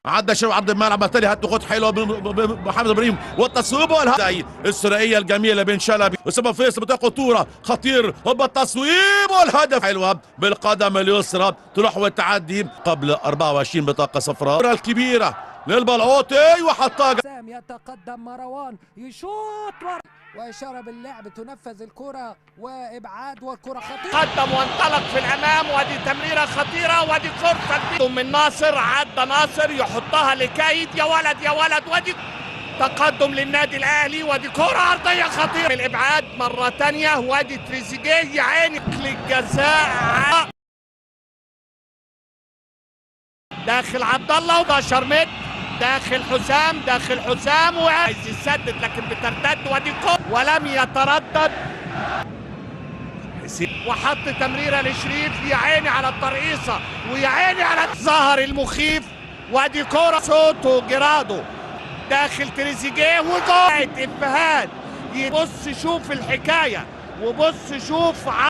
عدى شباب عرض الملعب بالتالي هالضغوط حلوه محمد ابراهيم والتصويب والهداي الثنائيه الجميله بين شلبي وسبب فيصل بتاع خطوره خطير هوبا التصويب والهدف حلوه بالقدم اليسرى تروح والتعدي قبل 24 بطاقه صفراء الكره الكبيره للبلعوطي وحطها سام يتقدم مروان يشوط وإشارة باللعب تنفذ الكرة وإبعاد والكرة خطيرة قدم وانطلق في الأمام ودي تمريرة خطيرة ودي فرصة من ناصر عدى ناصر يحطها لكايد يا ولد يا ولد ودي تقدم للنادي الأهلي ودي كرة عرضية خطيرة الإبعاد مرة تانية ودي تريزيجيه يا عيني للجزاء داخل عبد الله و11 متر داخل حسام وعايز يسدد لكن بترتد ودي كرة ولم يتردد وحط تمريره لشريف يا عيني على الترقيصه ويا عيني على الظهر المخيف ودي كرة صوته جرادو داخل تريزيجيه وجول افهاد يبص شوف الحكايه وبص شوف